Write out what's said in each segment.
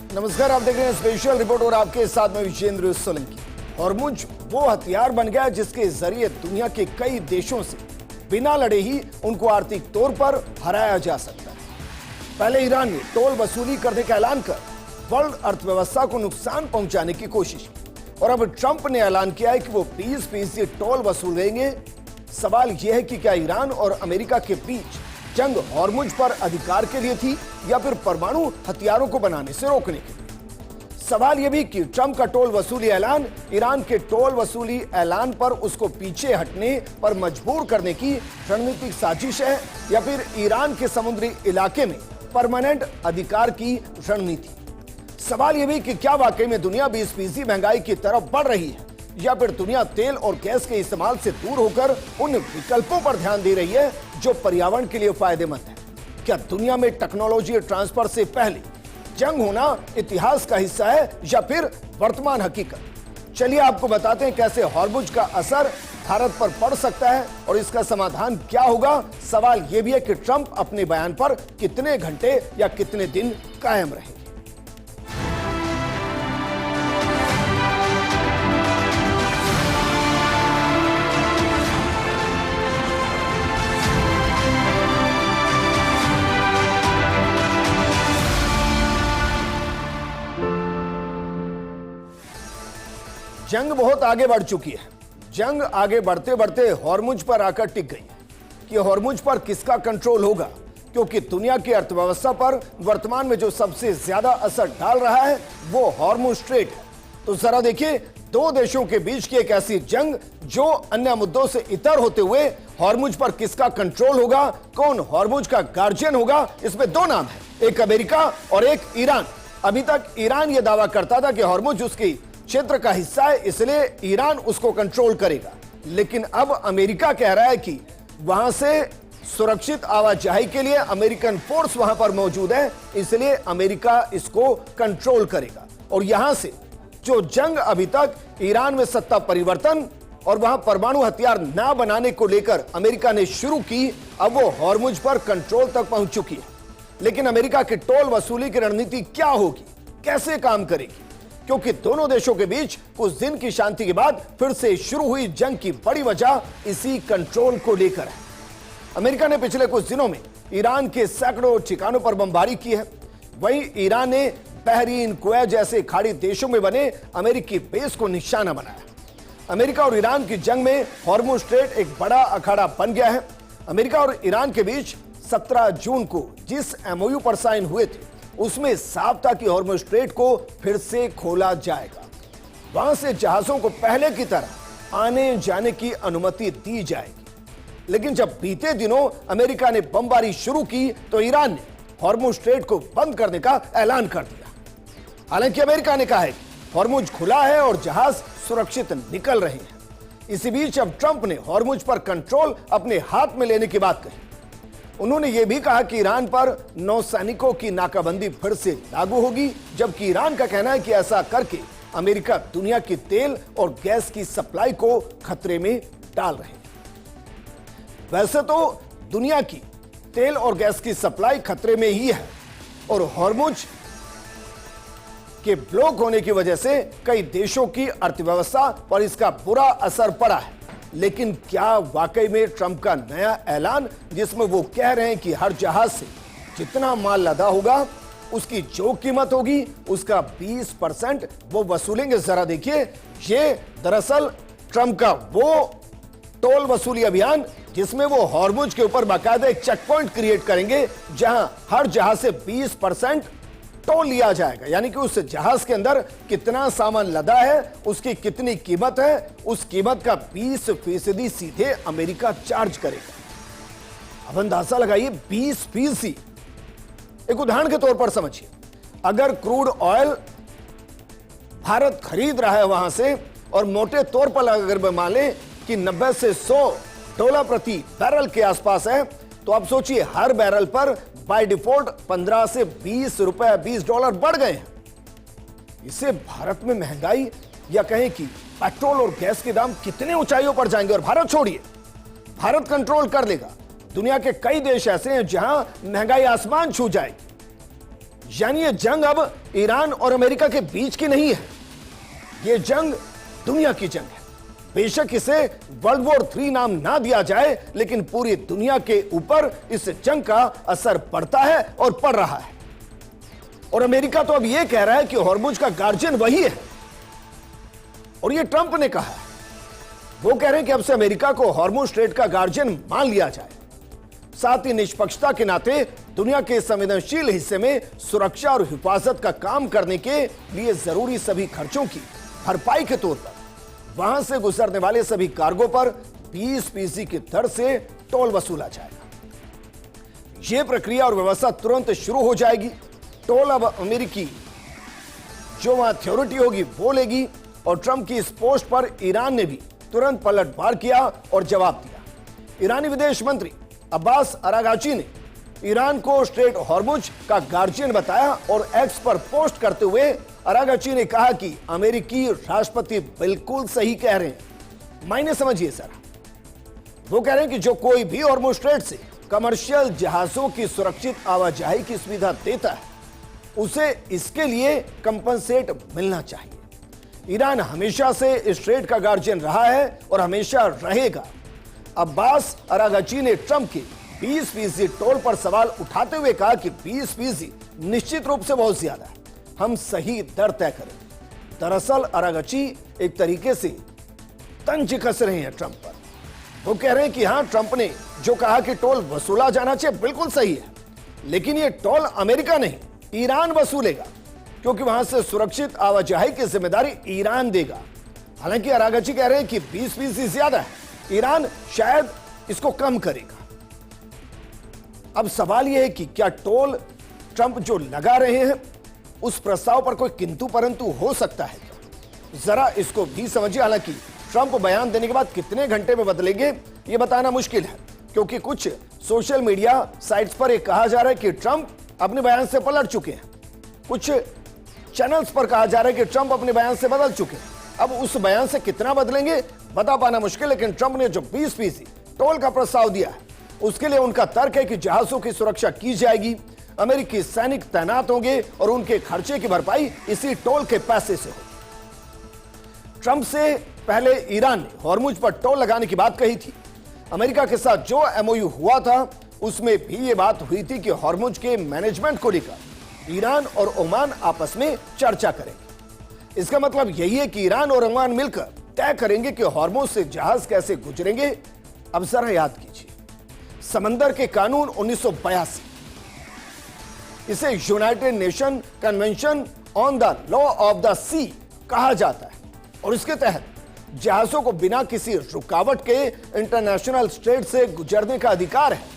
नमस्कार, आप देख रहे हैं स्पेशल रिपोर्ट और आपके साथ में विजेंद्र सोलंकी। हॉर्मुज वो हथियार बन गया जिसके जरिए दुनिया के कई देशों से बिना लड़े ही उनको आर्थिक तौर पर हराया जा सकता है। पहले ईरान ने टोल वसूली करने का ऐलान कर वर्ल्ड अर्थव्यवस्था को नुकसान पहुंचाने की कोशिश की और अब ट्रंप ने ऐलान किया है कि वो 20% टोल वसूलेंगे। सवाल यह है कि क्या ईरान और अमेरिका के बीच जंग हॉर्मुज पर अधिकार के लिए थी या फिर परमाणु हथियारों को बनाने से रोकने के लिए। सवाल यह भी कि ट्रंप का टोल वसूली ऐलान ईरान के टोल वसूली ऐलान पर उसको पीछे हटने पर मजबूर करने की रणनीतिक साजिश है या फिर ईरान के समुद्री इलाके में परमानेंट अधिकार की रणनीति। सवाल यह भी कि क्या वाकई में दुनिया 20% महंगाई की तरफ बढ़ रही है या फिर दुनिया तेल और गैस के इस्तेमाल से दूर होकर उन विकल्पों पर ध्यान दे रही है जो पर्यावरण के लिए फायदेमंद है। क्या दुनिया में टेक्नोलॉजी ट्रांसफर से पहले जंग होना इतिहास का हिस्सा है या फिर वर्तमान हकीकत। चलिए आपको बताते हैं कैसे हॉर्मुज का असर भारत पर पड़ सकता है और इसका समाधान क्या होगा। सवाल यह भी है कि ट्रंप अपने बयान पर कितने घंटे या कितने दिन कायम रहे। जंग बहुत आगे बढ़ चुकी है। जंग आगे बढ़ते बढ़ते हॉर्मुज पर आकर टिक गई है कि हॉर्मुज पर किसका कंट्रोल होगा, क्योंकि दुनिया की अर्थव्यवस्था पर वर्तमान में जो सबसे ज्यादा असर डाल रहा है वो हॉर्मुज स्ट्रेट है। तो जरा देखिए, दो देशों के बीच की एक ऐसी जंग जो अन्य मुद्दों से इतर होते हुए हॉर्मुज पर किसका कंट्रोल होगा, कौन हॉर्मुज का गार्जियन होगा। इसमें दो नाम है, एक अमेरिका और एक ईरान। अभी तक ईरान यह दावा करता था कि हॉर्मुज उसकी क्षेत्र का हिस्सा है, इसलिए ईरान उसको कंट्रोल करेगा। लेकिन अब अमेरिका कह रहा है कि वहां से सुरक्षित आवाजाही के लिए अमेरिकन फोर्स वहां पर मौजूद है, इसलिए अमेरिका इसको कंट्रोल करेगा। और यहां से जो जंग अभी तक ईरान में सत्ता परिवर्तन और वहां परमाणु हथियार न बनाने को लेकर अमेरिका ने शुरू की, अब वो हॉर्मुज पर कंट्रोल तक पहुंच चुकी है। लेकिन अमेरिका की टोल वसूली की रणनीति क्या होगी, कैसे काम करेगी, क्योंकि दोनों देशों के बीच कुछ दिन की शांति के बाद फिर से शुरू हुई जंग की बड़ी वजह इसी कंट्रोल को लेकर है। अमेरिका ने पिछले कुछ दिनों में ईरान के सैकड़ों ठिकानों पर बमबारी की है। वहीं ईरान ने बहरीन, कुवैत जैसे खाड़ी देशों में बने अमेरिकी बेस को निशाना बनाया। अमेरिका और ईरान की जंग में हॉर्मुज स्ट्रेट एक बड़ा अखाड़ा बन गया है। अमेरिका और ईरान के बीच 17 जून को जिस एमओयू पर साइन हुए थे उसमें साफ था कि हॉर्मुज स्ट्रेट को फिर से खोला जाएगा। वहां से जहाजों को पहले की तरह आने जाने की अनुमति दी जाएगी। लेकिन जब बीते दिनों अमेरिका ने बमबारी शुरू की तो ईरान ने हॉर्मुज स्ट्रेट को बंद करने का ऐलान कर दिया। हालांकि अमेरिका ने कहा है कि हॉर्मुज खुला है और जहाज सुरक्षित निकल रहे हैं। इसी बीच अब ट्रंप ने हॉर्मुज पर कंट्रोल अपने हाथ में लेने की बात कही। उन्होंने यह भी कहा कि ईरान पर नौसैनिकों की नाकाबंदी फिर से लागू होगी, जबकि ईरान का कहना है कि ऐसा करके अमेरिका दुनिया की तेल और गैस की सप्लाई को खतरे में डाल रहे हैं। वैसे तो दुनिया की तेल और गैस की सप्लाई खतरे में ही है और हॉर्मुज के ब्लॉक होने की वजह से कई देशों की अर्थव्यवस्था पर इसका बुरा असर पड़ा है। लेकिन क्या वाकई में ट्रंप का नया ऐलान, जिसमें वो कह रहे हैं कि हर जहाज से जितना माल लदा होगा उसकी जो कीमत होगी उसका 20% वो वसूलेंगे। जरा देखिए, ये दरअसल ट्रंप का वो टोल वसूली अभियान जिसमें वो हॉर्मुज के ऊपर बाकायदा एक चेक पॉइंट क्रिएट करेंगे जहां हर जहाज से 20% टोल लिया जाएगा। यानी कि उस जहाज के अंदर कितना सामान लदा है, उसकी कितनी कीमत है, उस कीमत का 20% सीधे अमेरिका चार्ज करेगा। अब अंदाजा लगाइए, 20%। एक उदाहरण के तौर पर समझिए, अगर क्रूड ऑयल भारत खरीद रहा है वहां से और मोटे तौर पर अगर मान लें कि 90 से 100 डॉलर प्रति बैरल के आसपास है, तो आप सोचिए हर बैरल पर बाय डिफॉल्ट 15 से 20 रुपए, 20 डॉलर बढ़ गए हैं। इससे भारत में महंगाई या कहें कि पेट्रोल और गैस के दाम कितने ऊंचाइयों पर जाएंगे। और भारत छोड़िए, भारत कंट्रोल कर लेगा, दुनिया के कई देश ऐसे हैं जहां महंगाई आसमान छू जाएगी। यानी ये जंग अब ईरान और अमेरिका के बीच की नहीं है, ये जंग दुनिया की जंग है। बेशक इसे वर्ल्ड वॉर 3 नाम ना दिया जाए, लेकिन पूरी दुनिया के ऊपर इस जंग का असर पड़ता है और पड़ रहा है। और अमेरिका तो अब यह कह रहा है कि हॉर्मुज का गार्जियन वही है, और यह ट्रंप ने कहा है। वो कह रहे हैं कि अब से अमेरिका को हॉर्मुज स्ट्रेट का गार्जियन मान लिया जाए। साथ ही निष्पक्षता के नाते दुनिया के संवेदनशील हिस्से में सुरक्षा और हिफाजत का काम करने के लिए जरूरी सभी खर्चों की भरपाई के तौर पर वहां से गुजरने वाले सभी कार्गो पर 20% की दर से टोल वसूला जाएगा। यह प्रक्रिया और व्यवस्था तुरंत शुरू हो जाएगी। टोल अब अमेरिकी जो वहां अथॉरिटी होगी वो लेगी। और ट्रंप की इस पोस्ट पर ईरान ने भी तुरंत पलटवार किया और जवाब दिया। ईरानी विदेश मंत्री अब्बास अरागाची ने ईरान को स्ट्रेट हॉर्मुज का गार्जियन बताया और एक्स पर पोस्ट करते हुए अरागाची ने कहा कि अमेरिकी राष्ट्रपति बिल्कुल सही कह रहे हैं। मायने समझिए सर, वो कह रहे हैं कि जो कोई भी हॉर्मुज स्ट्रेट से कमर्शियल जहाजों की सुरक्षित आवाजाही की सुविधा देता है उसे इसके लिए कंपनसेट मिलना चाहिए। ईरान हमेशा से इस स्ट्रेट का गार्जियन रहा है और हमेशा रहेगा। अब्बास अरागाची ने ट्रंप के 20% टोल पर सवाल उठाते हुए कहा कि 20% निश्चित रूप से बहुत ज्यादा है, हम सही दर तय करें। दरअसल अरागाची एक तरीके से तंज कस रहे हैं ट्रंप पर। वो कह रहे हैं कि हां, ट्रंप ने जो कहा कि टोल वसूला जाना चाहिए बिल्कुल सही है, लेकिन ये टोल अमेरिका नहीं ईरान वसूलेगा, क्योंकि वहां से सुरक्षित आवाजाही की जिम्मेदारी ईरान देगा। हालांकि अरागाची कह रहे हैं कि 20% ज्यादा है, ईरान शायद इसको कम करेगा। अब सवाल यह है कि क्या टोल ट्रंप जो लगा रहे हैं उस प्रस्ताव पर कोई किंतु परंतु हो सकता है क्या? जरा इसको भी समझिए। हालांकि ट्रंप बयान देने के बाद कितने घंटे में बदलेंगे यह बताना मुश्किल है, क्योंकि कुछ सोशल मीडिया साइट्स पर यह कहा जा रहा है कि ट्रंप अपने बयान से पलट चुके हैं। कुछ चैनल्स पर कहा जा रहा है कि ट्रंप अपने बयान से बदल चुके हैं। अब उस बयान से कितना बदलेंगे बता पाना मुश्किल, लेकिन ट्रंप ने जो 20% टोल का प्रस्ताव दिया है उसके लिए उनका तर्क है कि जहाजों की सुरक्षा की जाएगी, अमेरिकी सैनिक तैनात होंगे और उनके खर्चे की भरपाई इसी टोल के पैसे से होगी। ट्रंप से पहले ईरान ने हॉर्मुज पर टोल लगाने की बात कही थी। अमेरिका के साथ जो एमओयू हुआ था उसमें भी ये बात हुई थी कि हॉर्मुज के मैनेजमेंट को लेकर ईरान और ओमान आपस में चर्चा करेंगे। इसका मतलब यही है कि ईरान और ओमान मिलकर तय करेंगे कि हॉर्मुज से जहाज कैसे गुजरेंगे। अब जरा याद कीजिए, समंदर के कानून 1982, इसे United Nation Convention on the Law of the Sea कहा जाता है, और इसके तहत जहाजों को बिना किसी रुकावट के इंटरनेशनल स्ट्रेट से गुजरने का अधिकार है।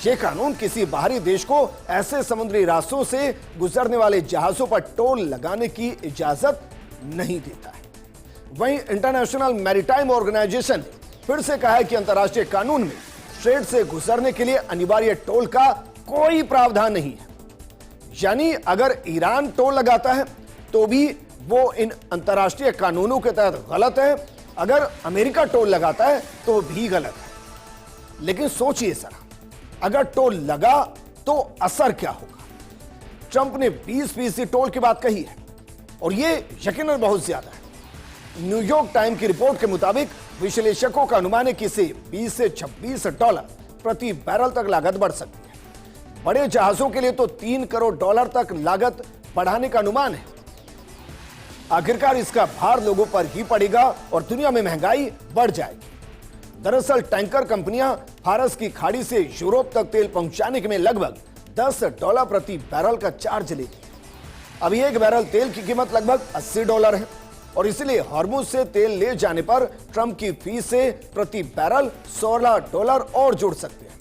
यह कानून किसी बाहरी देश को ऐसे समुद्री रास्तों से गुजरने वाले जहाजों पर टोल लगाने की इजाजत नहीं देता है। वहीं इंटरनेशनल मैरीटाइम ऑर्गेनाइजेशन ने फिर से कहा है कि अंतर्राष्ट्रीय कानून में स्ट्रेट से गुजरने के लिए अनिवार्य टोल का कोई प्रावधान नहीं है। यानी अगर ईरान टोल लगाता है तो भी वो इन अंतर्राष्ट्रीय कानूनों के तहत गलत है, अगर अमेरिका टोल लगाता है तो भी गलत है। लेकिन सोचिए सर, अगर टोल लगा तो असर क्या होगा? ट्रंप ने 20% टोल की बात कही है और यह यकीनन बहुत ज्यादा है। न्यूयॉर्क टाइम की रिपोर्ट के मुताबिक विश्लेषकों का अनुमान है कि इसे 20 से $26 प्रति बैरल तक लागत बढ़ सकती है। बड़े जहाजों के लिए तो $3 करोड़ तक लागत बढ़ाने का अनुमान है। आखिरकार इसका भार लोगों पर ही पड़ेगा और दुनिया में महंगाई बढ़ जाएगी। दरअसल टैंकर कंपनियां फारस की खाड़ी से यूरोप तक तेल पहुंचाने के में लगभग $10 प्रति बैरल का चार्ज लेती है। अभी एक बैरल तेल की कीमत लगभग $80 है और इसलिए हॉर्मुज से तेल ले जाने पर ट्रंप की फीस से प्रति बैरल $16 और जोड़ सकते हैं।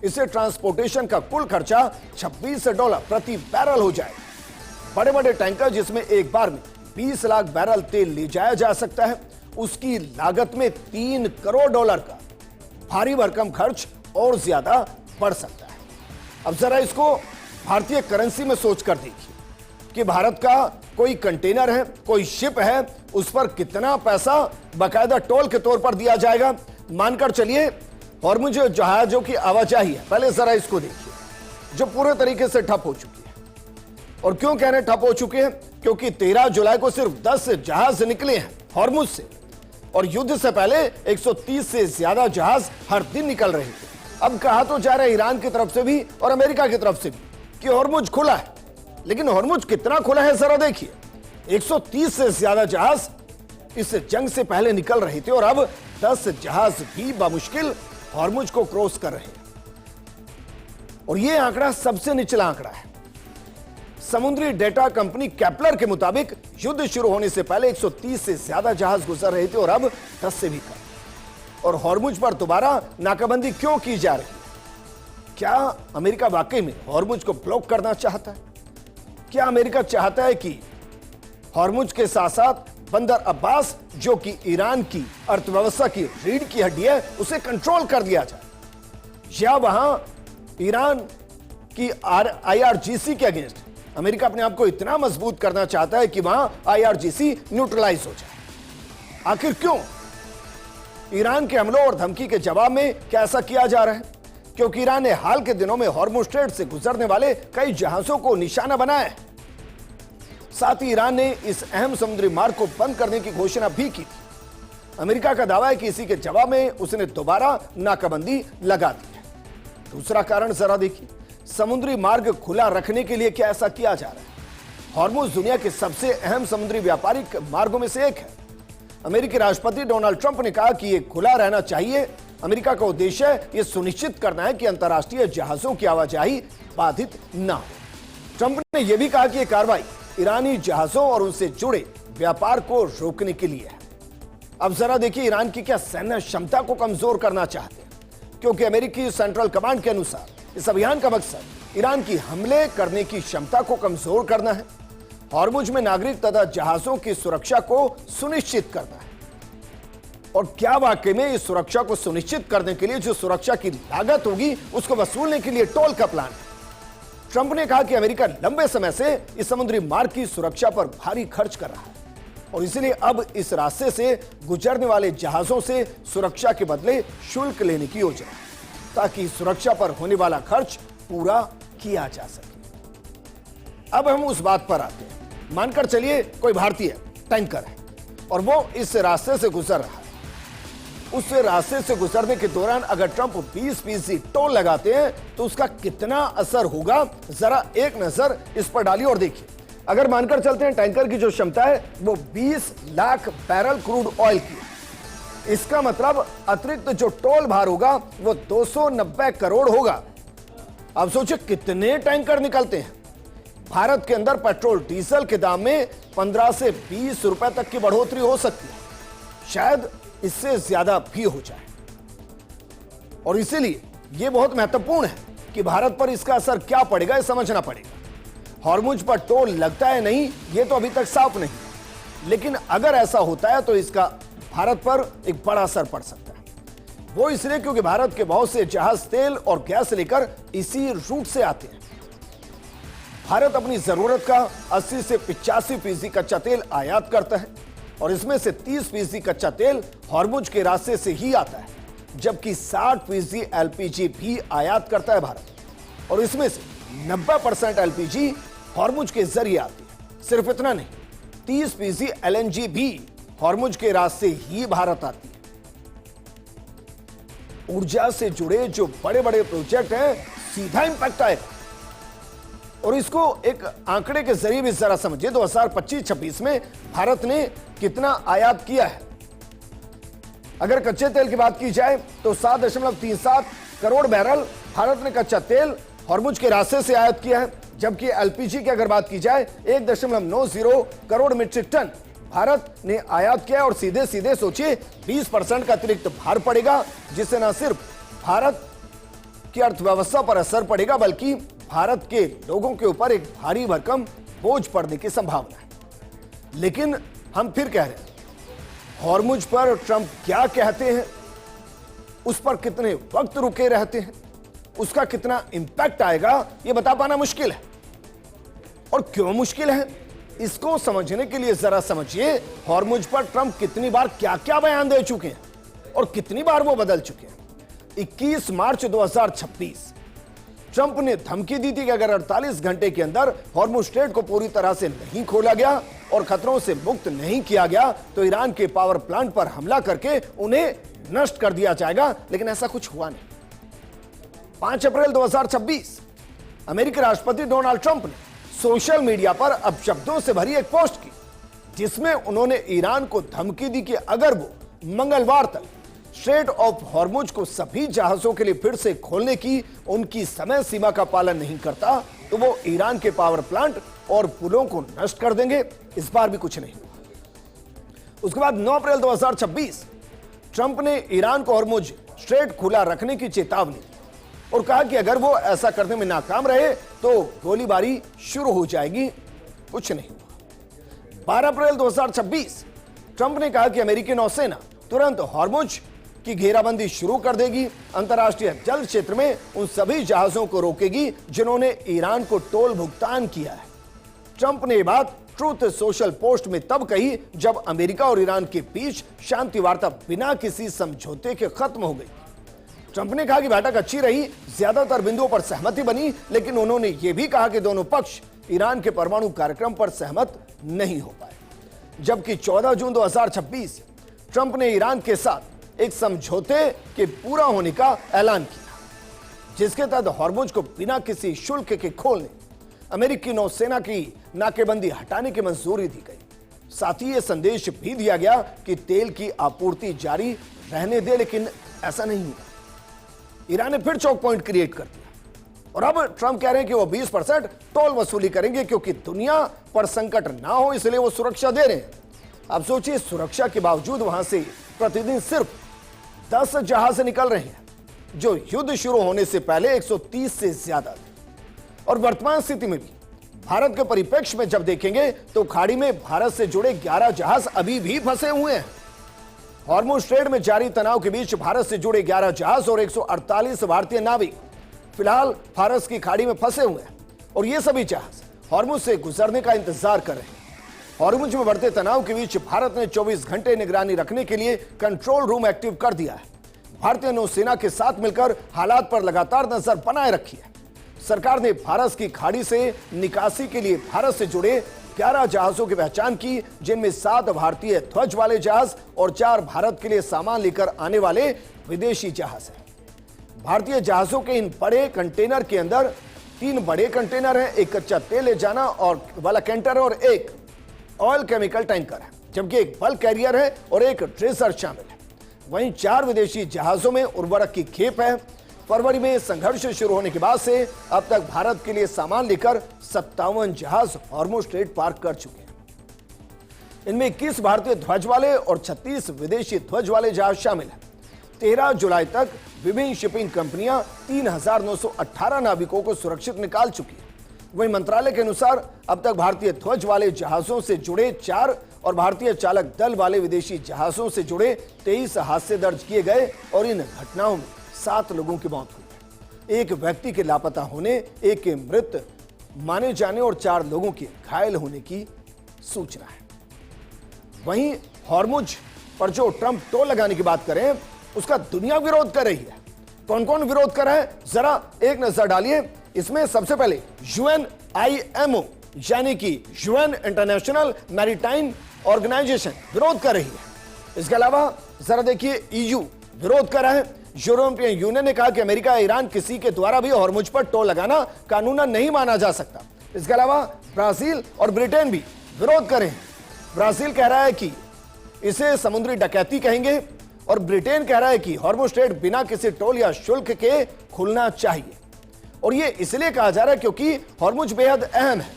इससे ट्रांसपोर्टेशन का कुल खर्चा $26 प्रति बैरल हो जाए। बड़े बड़े टैंकर जिसमें एक बार में 20 लाख बैरल तेल ले जाया जा सकता है, उसकी लागत में $3 करोड़ का भारी भरकम खर्च और ज्यादा बढ़ सकता है। अब जरा इसको भारतीय करेंसी में सोच कर देखिए कि भारत का कोई कंटेनर है, कोई शिप है, उस पर कितना पैसा बाकायदा टोल के तौर पर दिया जाएगा। मानकर चलिए हॉर्मुज जहाजों की आवाजाही है, पहले जरा इसको देखिए जो पूरे तरीके से ठप हो चुकी है। और क्यों कहने ठप हो चुके हैं? क्योंकि 13 जुलाई को सिर्फ 10 जहाज निकले हैं हॉर्मुज से, और युद्ध से पहले 130 से ज्यादा जहाज हर दिन निकल रहे थे। अब कहा तो जा रहा है ईरान की तरफ से भी और अमेरिका की तरफ से भी कि हॉर्मुज खुला है, लेकिन हॉर्मुज कितना खुला है जरा देखिए। 130 से ज्यादा जहाज इस जंग से पहले निकल रहे थे और अब 10 जहाज भी बामुश्किल हॉर्मुज को क्रॉस कर रहे हैं। और यह आंकड़ा सबसे निचला आंकड़ा है। समुद्री डेटा कंपनी केपलर के मुताबिक युद्ध शुरू होने से पहले 130 से ज्यादा जहाज गुजर रहे थे और अब 10 से भी कम। और हॉर्मुज पर दोबारा नाकाबंदी क्यों की जा रही है? क्या अमेरिका वाकई में हॉर्मुज को ब्लॉक करना चाहता है? क्या अमेरिका चाहता है कि हॉर्मुज के साथ साथ बंदर अब्बास, जो कि ईरान की अर्थव्यवस्था की रीढ़ की हड्डी है, उसे कंट्रोल कर दिया जाए? या वहां ईरान की IRGC के अगेंस्ट अमेरिका अपने आप को इतना मजबूत करना चाहता है कि वहां IRGC न्यूट्रलाइज हो जाए? आखिर क्यों? ईरान के हमलों और धमकी के जवाब में क्या ऐसा किया जा रहा है? क्योंकि ईरान ने हाल के दिनों में हॉर्मुज स्ट्रेट से गुजरने वाले कई जहाजों को निशाना बनाया है। साथ ही ईरान ने इस अहम समुद्री मार्ग को बंद करने की घोषणा भी की थी। अमेरिका का दावा है कि इसी के जवाब में उसने दोबारा नाकाबंदी लगा दी है। दूसरा कारण जरा देखिए, समुद्री मार्ग खुला रखने के लिए क्या ऐसा किया जा रहा है? हॉर्मुज दुनिया के सबसे अहम समुद्री व्यापारिक मार्गों में से एक है। अमेरिकी राष्ट्रपति डोनाल्ड ट्रंप ने कहा कि यह खुला रहना चाहिए। अमेरिका का उद्देश्य यह सुनिश्चित करना है कि अंतर्राष्ट्रीय जहाजों की आवाजाही बाधित न हो। ट्रंप ने यह भी कहा कि यह कार्रवाई ईरानी जहाजों और उनसे जुड़े व्यापार को रोकने के लिए है। अब जरा देखिए, ईरान की क्या सैन्य क्षमता को कमजोर करना चाहते हैं? क्योंकि अमेरिकी सेंट्रल कमांड के अनुसार इस अभियान का मकसद ईरान की हमले करने की क्षमता को कमजोर करना है, हॉर्मुज में नागरिक तथा जहाजों की सुरक्षा को सुनिश्चित करना है। और क्या वाकई में इस सुरक्षा को सुनिश्चित करने के लिए जो सुरक्षा की लागत होगी उसको वसूलने के लिए टोल का प्लान है? ट्रंप ने कहा कि अमेरिका लंबे समय से इस समुद्री मार्ग की सुरक्षा पर भारी खर्च कर रहा है और इसलिए अब इस रास्ते से गुजरने वाले जहाजों से सुरक्षा के बदले शुल्क लेने की योजना है, ताकि सुरक्षा पर होने वाला खर्च पूरा किया जा सके। अब हम उस बात पर आते हैं, मानकर चलिए कोई भारतीय टैंकर है और वो इस रास्ते से गुजर रहा है। उस रास्ते से गुजरने के दौरान अगर ट्रंप 20% टोल लगाते हैं तो उसका कितना असर होगा, जरा एक नजर इस पर डालिए और देखिए। अगर मानकर चलते हैं टैंकर की जो क्षमता है वो 20 लाख बैरल क्रूड ऑयल की है, इसका मतलब अतिरिक्त जो टोल भार होगा वो 290 करोड़ होगा। अब सोचिए कितने टैंकर निकलते हैं। भारत के अंदर पेट्रोल डीजल के दाम में 15 से 20 रुपए तक की बढ़ोतरी हो सकती है, शायद इससे ज्यादा भी हो जाए। और इसीलिए यह बहुत महत्वपूर्ण है कि भारत पर इसका असर क्या पड़ेगा, यह समझना पड़ेगा। हॉर्मुज पर टोल लगता है नहीं, यह तो अभी तक साफ नहीं, लेकिन अगर ऐसा होता है तो इसका भारत पर एक बड़ा असर पड़ सकता है। वो इसलिए क्योंकि भारत के बहुत से जहाज तेल और गैस लेकर इसी रूट से आते हैं। भारत अपनी जरूरत का 80 से 85% कच्चा तेल आयात करता है और इसमें से 30% कच्चा तेल हॉर्मुज के रास्ते से ही आता है, जबकि 60% LPG भी आयात करता है भारत और इसमें से 90% LPG हॉर्मुज के जरिए आती है। सिर्फ इतना नहीं, 30% LNG भी हॉर्मुज के रास्ते ही भारत आती है। ऊर्जा से जुड़े जो बड़े बड़े प्रोजेक्ट हैं, सीधा इंपैक्ट आएगा। और इसको एक आंकड़े के जरिए भी जरा समझिए, 2025-26 में भारत ने कितना आयात किया है। अगर कच्चे तेल की बात की जाए तो 7.37 करोड़ बैरल भारत ने कच्चा तेल हॉर्मुज के रास्ते से आयात किया है, जबकि LPG की अगर बात की जाए 1.90 करोड़ मीट्रिक टन भारत ने आयात किया है। और सीधे सीधे सोचिए 20% का अतिरिक्त भार पड़ेगा, जिससे न सिर्फ भारत की अर्थव्यवस्था पर असर पड़ेगा बल्कि भारत के लोगों के ऊपर एक भारी भरकम बोझ पड़ने की संभावना है। लेकिन हम फिर कह रहे हैं, हॉर्मुज पर ट्रंप क्या कहते हैं, उस पर कितने वक्त रुके रहते हैं, उसका कितना इंपैक्ट आएगा, यह बता पाना मुश्किल है। और क्यों मुश्किल है, इसको समझने के लिए जरा समझिए हॉर्मुज पर ट्रंप कितनी बार क्या क्या बयान दे चुके हैं और कितनी बार वो बदल चुके हैं। 21 मार्च 2026 ट्रंप ने धमकी दी थी कि अगर 48 घंटे के अंदर हॉर्मुज स्ट्रेट को पूरी तरह से नहीं खोला गया और खतरों से मुक्त नहीं किया गया तो ईरान के पावर प्लांट पर हमला करके उन्हें नष्ट कर दिया जाएगा, लेकिन ऐसा कुछ हुआ नहीं। 5 अप्रैल 2026 अमेरिकी राष्ट्रपति डोनाल्ड ट्रंप ने सोशल मीडिया पर अपशब्दों से भरी एक पोस्ट की, जिसमें उन्होंने ईरान को धमकी दी कि अगर वो मंगलवार तक स्ट्रेट ऑफ हॉर्मुज को सभी जहाजों के लिए फिर से खोलने की उनकी समय सीमा का पालन नहीं करता तो वो ईरान के पावर प्लांट और पुलों को नष्ट कर देंगे। इस बार भी कुछ नहीं हुआ। उसके बाद 9 अप्रैल 2026 ट्रंप ने ईरान को हॉर्मुज स्ट्रेट खुला रखने की चेतावनी दी और कहा कि अगर वो ऐसा करने में नाकाम रहे तो गोलीबारी शुरू हो जाएगी। कुछ नहीं हुआ। 12 अप्रैल 2026 ट्रंप ने कहा कि अमेरिकी नौसेना तुरंत हॉर्मुज की घेराबंदी शुरू कर देगी, अंतर्राष्ट्रीय जल क्षेत्र में उन सभी जहाजों को रोकेगी जिन्होंने ईरान को टोल भुगतान किया है। ट्रंप ने यह बात ट्रूथ सोशल पोस्ट में तब कही जब अमेरिका और ईरान के बीच शांति वार्ता बिना किसी समझौते के खत्म हो गई। ट्रंप ने कहा कि बैठक अच्छी रही, ज्यादातर बिंदुओं पर सहमति बनी, लेकिन उन्होंने यह भी कहा कि दोनों पक्ष ईरान के परमाणु कार्यक्रम पर सहमत नहीं हो पाए। जबकि 14 जून 2026 ट्रंप ने ईरान के साथ एक समझौते के पूरा होने का ऐलान किया, जिसके तहत हॉर्मुज को बिना किसी शुल्क के खोलने, अमेरिकी नौसेना की नाकेबंदी हटाने की मंजूरी दी गई। साथ ही यह संदेश भी दिया गया कि तेल की आपूर्ति जारी रहने दे, लेकिन ऐसा नहीं हुआ। ईरान ने फिर चौक पॉइंट क्रिएट कर दिया और अब ट्रंप कह रहे हैं कि वो 20% टोल वसूली करेंगे क्योंकि दुनिया पर संकट ना हो, इसलिए वो सुरक्षा दे रहे हैं। अब सोचिए, सुरक्षा के बावजूद वहां से प्रतिदिन सिर्फ 10 जहाज निकल रहे हैं, जो युद्ध शुरू होने से पहले 130 से ज्यादा थे। और वर्तमान स्थिति में भी भारत के परिप्रेक्ष्य में जब देखेंगे तो खाड़ी में भारत से जुड़े 11 जहाज अभी भी फंसे हुए हैं। हॉर्मुज स्ट्रेट में जारी तनाव के बीच भारत से जुड़े 11 जहाज और 148 भारतीय नाविक फिलहाल फारस की खाड़ी में फंसे हुए हैं और ये सभी जहाज हॉर्मुज से गुजरने का इंतजार कर रहे हैं। हॉर्मुज में बढ़ते तनाव के बीच भारत ने 24 घंटे निगरानी रखने के लिए कंट्रोल रूम एक्टिव कर दिया है। भारतीय नौसेना के साथ मिलकर हालात पर लगातार नजर बनाए रखी है। सरकार ने फारस की खाड़ी से निकासी के लिए भारत से जुड़े 11 जहाजों की पहचान की, जिनमें 7 भारतीय ध्वज वाले जहाज और 4 भारत के लिए सामान लेकर आने वाले विदेशी जहाज हैं। भारतीय जहाजों के इन बड़े कंटेनर के अंदर 3 बड़े कंटेनर हैं, एक कच्चा तेल ले जाना और वाला कैंटर और एक ऑयल केमिकल टैंकर है, जबकि एक बल्क कैरियर है और एक ट्रेजर शामिल है। वहीं 4 विदेशी जहाजों में उर्वरक की खेप है। फरवरी में संघर्ष शुरू होने के बाद से अब तक भारत के लिए सामान लेकर 57 जहाज हॉर्मुज स्ट्रेट पार कर चुके हैं। इनमें 21 भारतीय ध्वज वाले और 36 विदेशी ध्वज वाले जहाज शामिल हैं। 13 जुलाई तक विभिन्न शिपिंग कंपनियां 3,918 नाविकों को सुरक्षित निकाल चुकी है। वहीं मंत्रालय के अनुसार अब तक भारतीय ध्वज वाले जहाजों से जुड़े 4 और भारतीय चालक दल वाले विदेशी जहाजों से जुड़े 23 हादसे दर्ज किए गए और इन घटनाओं में 7 लोगों की मौत हुई है। एक व्यक्ति के लापता होने, एक के मृत माने जाने और 4 लोगों के घायल होने की सूचना है। वहीं हॉर्मुज पर जो ट्रंप टोल लगाने की बात करें, उसका दुनिया विरोध कर रही है। कौन कौन विरोध कर रहा है, जरा एक नजर डालिए। इसमें सबसे पहले UNIMO यानी कि यूएन इंटरनेशनल मैरीटाइम ऑर्गेनाइजेशन विरोध कर रही है। इसके अलावा जरा देखिए, EU विरोध कर रहा है। यूरोपियन यूनियन ने कहा कि अमेरिका ईरान किसी के द्वारा भी हॉर्मुज पर टोल लगाना कानूनन नहीं माना जा सकता। इसके अलावा ब्राजील और ब्रिटेन भी विरोध कर रहे हैं। ब्राजील कह रहा है कि इसे समुद्री डकैती कहेंगे और ब्रिटेन कह रहा है कि हॉर्मुज स्ट्रेट बिना किसी टोल या शुल्क के खुलना चाहिए। और ये इसलिए कहा जा रहा है क्योंकि हॉर्मुज बेहद अहम है।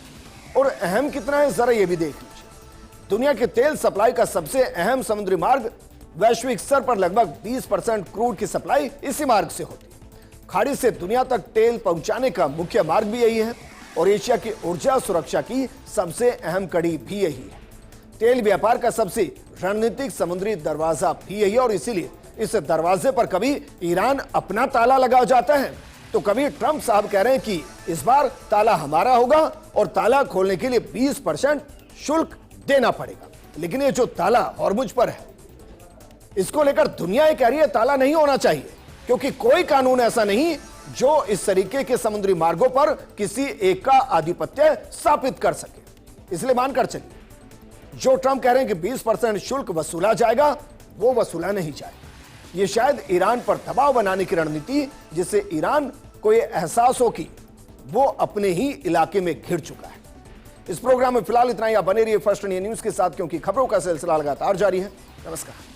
और अहम कितना है, जरा ये भी देख लीजिए। दुनिया के तेल सप्लाई का सबसे अहम समुद्री मार्ग, वैश्विक स्तर पर लगभग 20% क्रूड की सप्लाई इसी मार्ग से होती है। खाड़ी से दुनिया तक तेल पहुंचाने का मुख्य मार्ग भी यही है और एशिया की ऊर्जा सुरक्षा की सबसे अहम कड़ी भी यही है। तेल व्यापार का सबसे रणनीतिक समुद्री दरवाजा भी यही है और इसीलिए इस दरवाजे पर कभी ईरान अपना ताला लगा जाता है तो कभी ट्रंप साहब कह रहे हैं कि इस बार ताला हमारा होगा और ताला खोलने के लिए 20% शुल्क देना पड़ेगा। लेकिन ये जो ताला हॉर्मुज पर है, इसको लेकर दुनिया ये कह रही है ताला नहीं होना चाहिए, क्योंकि कोई कानून ऐसा नहीं जो इस तरीके के समुद्री मार्गों पर किसी एक का आधिपत्य स्थापित कर सके। इसलिए मानकर चलिए, जो ट्रंप कह रहे हैं कि 20% शुल्क वसूला जाएगा, वो वसूला नहीं जाएगा। ये शायद ईरान पर दबाव बनाने की रणनीति, जिससे ईरान को यह एहसास हो कि वो अपने ही इलाके में घिर चुका है। इस प्रोग्राम में फिलहाल इतना ही। आप बने रहिए फर्स्ट इंडिया न्यूज के साथ, क्योंकि खबरों का सिलसिला लगातार जारी है। नमस्कार।